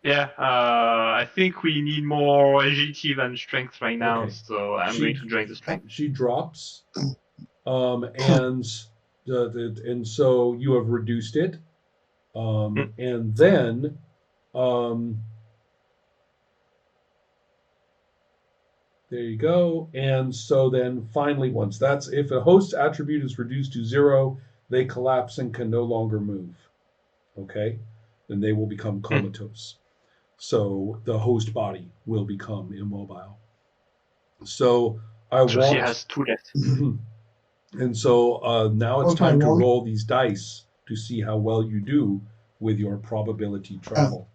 Yeah, I think we need more agility than strength right now, Okay. so I'm going to join the strength. She drops, and so you have reduced it, and then there you go. And so then finally, once that's if a host attribute is reduced to 0, they collapse and can no longer move. Okay, then they will become comatose. So the host body will become immobile. So she has 2 left. And so now it's time to roll these dice to see how well you do with your probability travel.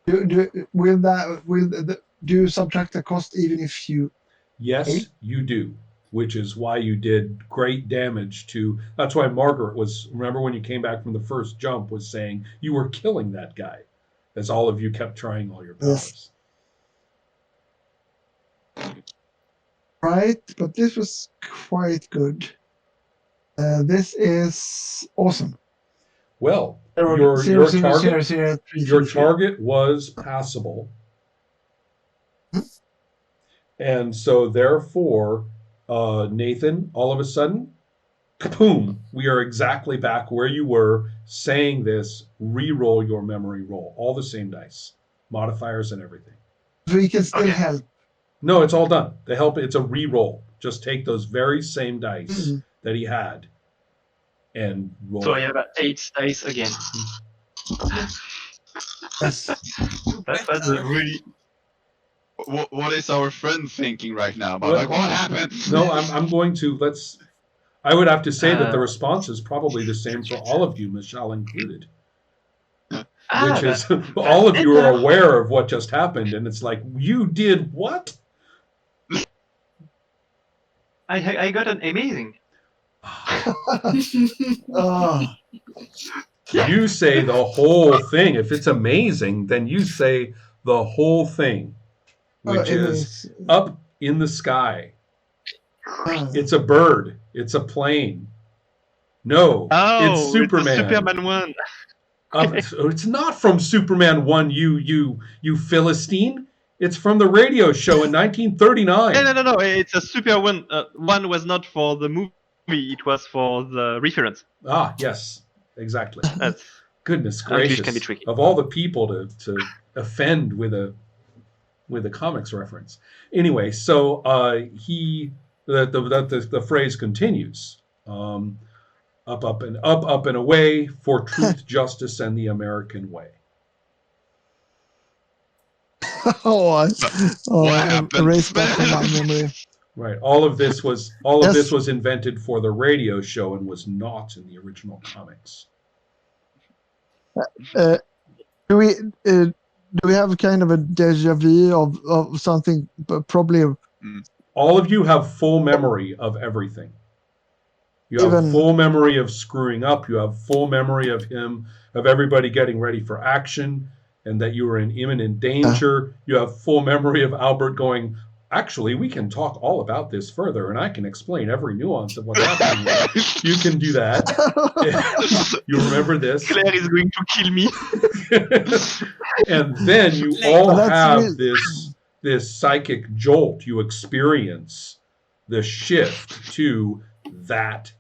Do you subtract the cost even if you? Yes, you do. Which is why you did great damage to. That's why Margaret was. Remember when you came back from the first jump, was saying you were killing that guy, as all of you kept trying all your powers. Right, but this was quite good. This is awesome. Well, your target was passable. And so therefore, Nathan, all of a sudden, kaboom, we are exactly back where you were saying this. Re-roll your memory roll. All the same dice. Modifiers and everything. So you can still help. No, it's all done. The help, it's a re-roll. Just take those very same dice that he had and roll. So I have 8 dice again. Yes. That's a really... What is our friend thinking right now about what happened? No, I'm going to I would have to say that the response is probably the same for all of you, Michelle included. Which is all of you are aware of what just happened, and it's like, you did what? I got an amazing. You say the whole thing. If it's amazing, then you say the whole thing, which is up in the sky. It's a bird. It's a plane. No, it's Superman. It's Superman 1. It's not from Superman 1, you Philistine. It's from the radio show in 1939. No. It's a Superman 1 was not for the movie. It was for the reference. Ah, yes, exactly. Goodness gracious! Can be tricky. Of all the people to offend with a comics reference. Anyway, so the phrase continues. Up and away for truth, justice, and the American way. What happened? Erase that from my memory. Right. All of this was invented for the radio show and was not in the original comics. Do we have kind of a déjà vu of something? Probably. All of you have full memory of everything. You have full memory of screwing up. You have full memory of everybody getting ready for action, and that you were in imminent danger. You have full memory of Albert going, actually, we can talk all about this further, and I can explain every nuance of what's happening. You can do that. You remember this. Claire is going to kill me. And then you all have this psychic jolt. You experience the shift to that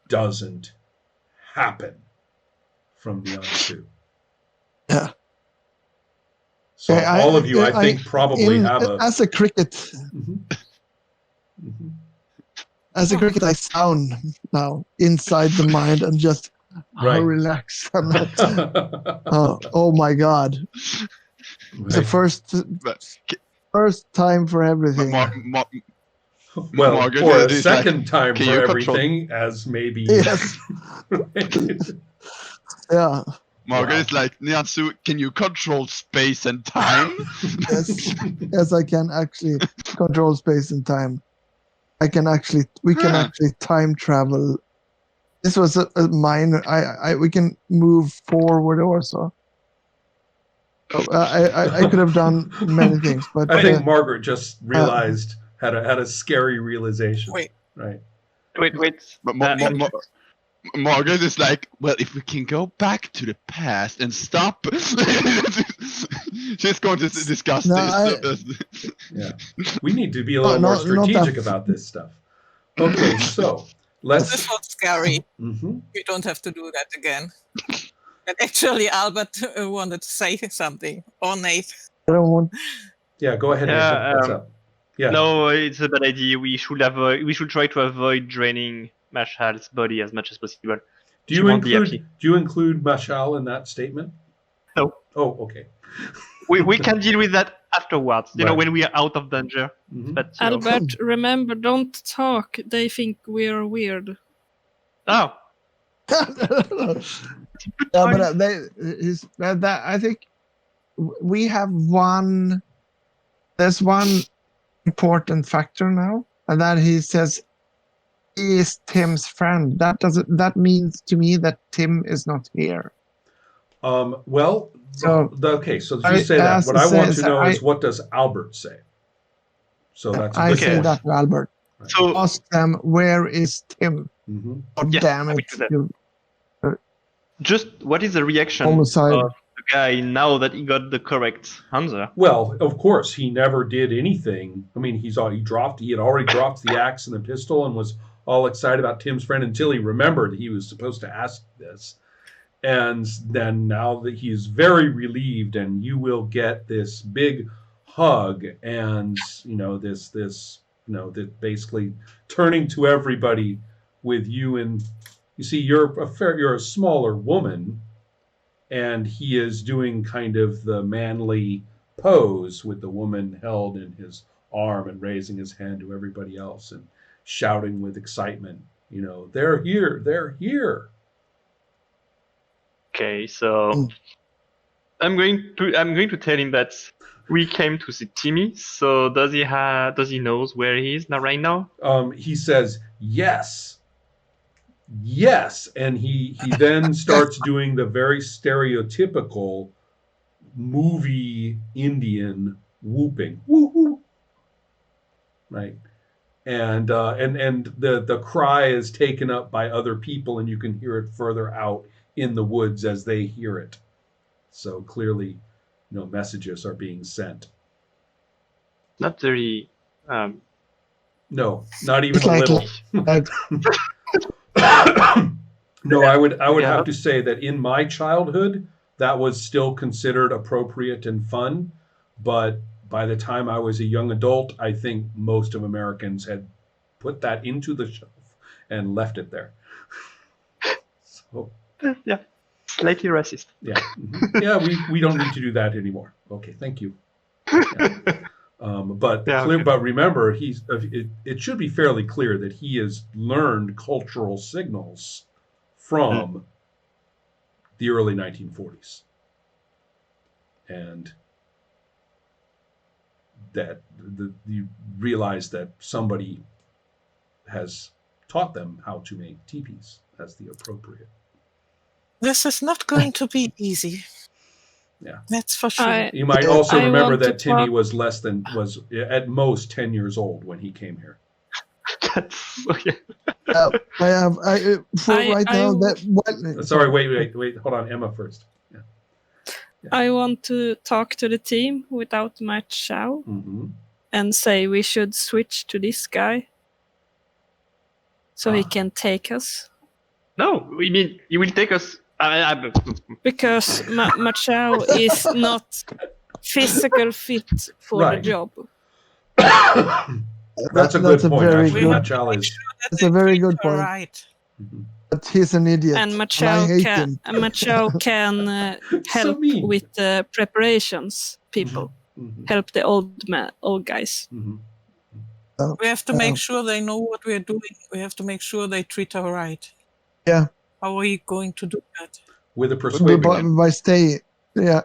doesn't happen from Beyond 2. Yeah. So all of you, I think, probably have as a cricket. As a cricket, I sound now inside the mind and just relax. I'm not, oh my God! Right. The first time for everything. Well, Margaret, for a second time for everything, as maybe. Yes. Yeah. Margaret is like, Niatsu, can you control space and time? Yes, I can actually control space and time. We can actually time travel. This was a minor. We can move forward also. I could have done many things, but I think Margaret just realized had a scary realization. Wait. Right. Wait. But Margaret is like, well, if we can go back to the past and stop, she's going to discuss this. Yeah, we need to be a little more strategic about this stuff. Okay, so let's. This was scary. Mm-hmm. We don't have to do that again. And actually, Albert wanted to say something. Or Nate. I don't want. Yeah, go ahead. Nathan. What's up? Yeah. No, it's a bad idea. We should try to avoid draining Mashal's body as much as possible. Do you include Mashal in that statement? No. Oh, okay. we can deal with that afterwards. You know, when we are out of danger. Mm-hmm. But Albert, remember, don't talk. They think we're weird. Oh. Yeah, but I think we have one. There's one important factor now, and that he says he is Tim's friend. That means to me that Tim is not here. Well, so okay. So you say that. What I want to know is, what does Albert say? So that's I say that to Albert. Right. So ask them, where is Tim? Mm-hmm. Oh, damn it! Just what is the reaction of the guy now that he got the correct answer? Well, of course, he never did anything. I mean, he had already dropped the axe and the pistol and was all excited about Tim's friend until he remembered he was supposed to ask this. And then now that he is very relieved, and you will get this big hug and, this that basically turning to everybody with you. And you see, you're a smaller woman, and he is doing kind of the manly pose with the woman held in his arm and raising his hand to everybody else and shouting with excitement, they're here, they're here. Okay, so I'm going to tell him that we came to see Timmy. So does he knows where he is now right now? He says yes, and he then starts doing the very stereotypical movie Indian whooping, woo-hoo, right? And the cry is taken up by other people, and you can hear it further out in the woods as they hear it. So clearly, messages are being sent. Not very. No, not even a little. No, I would have to say that in my childhood, that was still considered appropriate and fun. But by the time I was a young adult, I think most of Americans had put that into the shelf and left it there. So. Yeah, slightly racist. Yeah, mm-hmm. Yeah, we don't need to do that anymore. Okay, thank you. Yeah. But remember, it should be fairly clear that he has learned cultural signals from the early 1940s, and that you realize that somebody has taught them how to make teepees as the appropriate. This is not going to be easy. Yeah, that's for sure. You might also remember that Timmy was at most 10 years old when he came here. That's okay. Sorry, wait. Hold on, Emma first. Yeah. I want to talk to the team without much shout and say we should switch to this guy so he can take us. No, we mean he will take us. Because Machao is not physical fit for the job. That's a good point. Actually, Machao is. That's a very good point. Right. But he's an idiot. And Machao can help with the preparations. People help the old guys. We have to make sure they know what we are doing. We have to make sure they treat her right. Yeah. How are you going to do that? With a persuasion. By stay, yeah.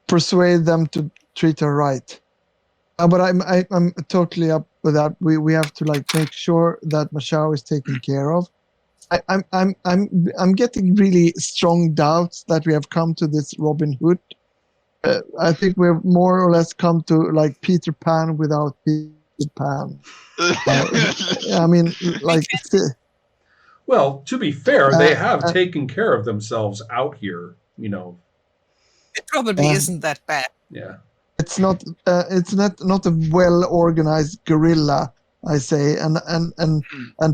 Persuade them to treat her right. But I'm totally up with that. We have to make sure that Machao is taken care of. I'm getting really strong doubts that we have come to this Robin Hood. I think we've more or less come to Peter Pan without Peter Pan. I mean, Well, to be fair, they have taken care of themselves out here, you know. It probably isn't that bad. Yeah. It's not a well organized guerrilla, I say, and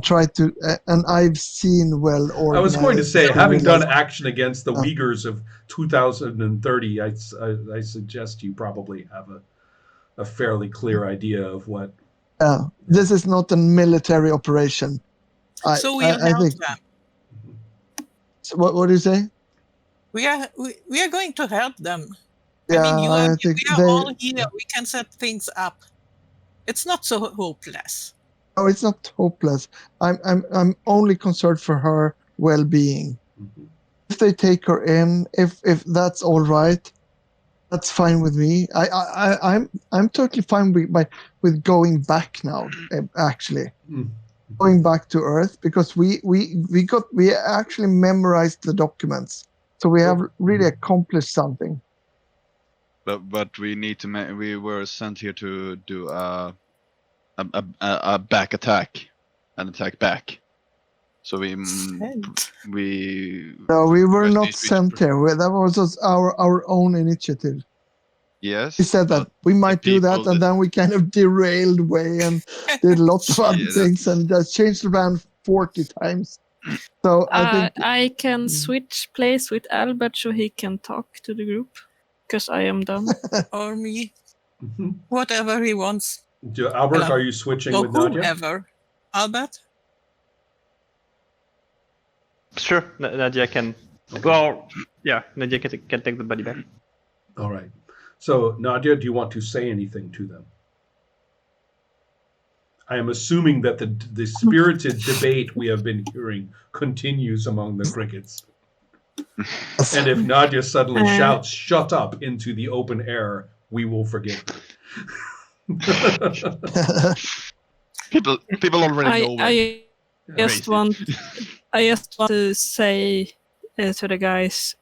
try to and I've seen well organized. I was going to say, having guerrillas. done action against the Uyghurs of 2030, I suggest you probably have a fairly clear idea of what. This is not a military operation. So we'll help them. So what do you say? We are going to help them. Yeah, I mean, we are all here. Yeah. We can set things up. It's not so hopeless. No, it's not hopeless. I'm only concerned for her well-being. Mm-hmm. If they take her in, if that's all right, that's fine with me. I'm totally fine with going back now. Actually, going back to Earth, because we actually memorized the documents, so we have really accomplished something. But we need to. We were sent here to do a back attack, an attack back. So we No, we were not sent here. That was just our own initiative. Yes. We said that we might do that, and then we kind of derailed way and did lots of other things and just changed the plan 40 times. So I think I can switch place with Albert so he can talk to the group, because I am done. Or me. Whatever he wants. Albert, are you switching with Nadia? Whoever. Albert? Sure, Nadia can. Okay. Well, yeah, Nadia can take the body back. All right. So, Nadia, do you want to say anything to them? I am assuming that the spirited debate we have been hearing continues among the crickets. And if Nadia suddenly shouts, "Shut up," into the open air, we will forgive her. People already know. I just want to say to the guys,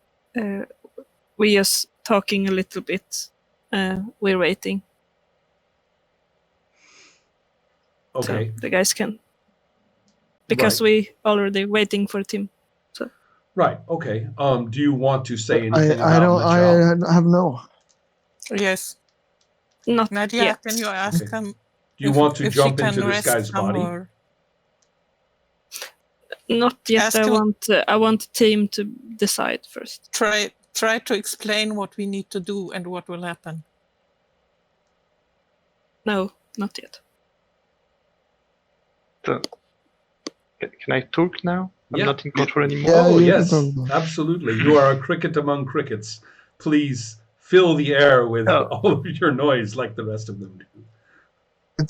we just talking a little bit. We're waiting. Okay. So the guys can, because we already waiting for Tim. So. Right. Okay. Do you want to say anything I have no. Yes. Not Nadia, yet. can you ask him? Do you want to jump into this guy's body? Not yet. I want Tim to decide first. Try to explain what we need to do and what will happen. No, not yet. So, can I talk now? I'm not in control anymore. Oh, yes, absolutely. You are a cricket among crickets. Please fill the air with all of your noise like the rest of them do.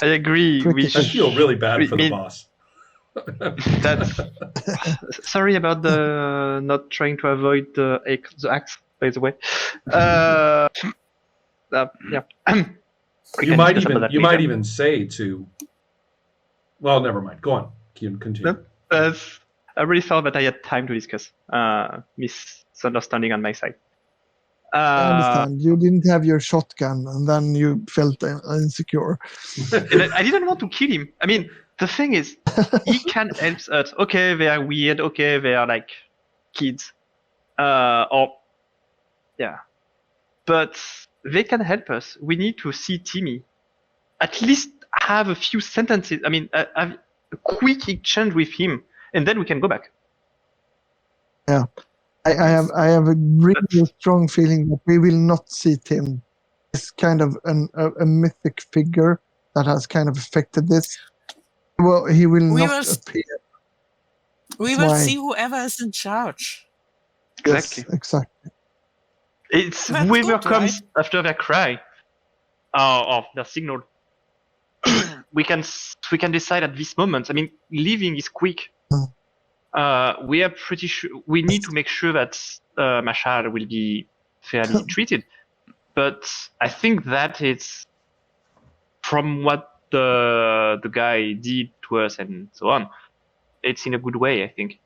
I agree. I feel really bad for the boss. That's sorry about the not trying to avoid the axe, by the way. Yeah. You might even say to. Well, never mind. Go on. Continue. I really thought that I had time to discuss. Misunderstanding on my side. I understand. You didn't have your shotgun, and then you felt insecure. And I didn't want to kill him. I mean, the thing is, he can help us. Okay, they are weird. Okay, they are like kids. But they can help us. We need to see Timmy. At least have a few sentences. I mean, have a quick exchange with him, and then we can go back. Yeah. I have a really strong feeling that we will not see Tim. It's kind of a mythic figure that has kind of affected this. Well, he will not appear. We will see whoever is in charge. Exactly. Yes, exactly. It's whoever comes after their cry, or their signal. we can decide at this moment. I mean, leaving is quick. We are pretty sure we need to make sure that Mashar will be fairly treated. But I think that it's from what the guy did to us and so on. It's in a good way, I think.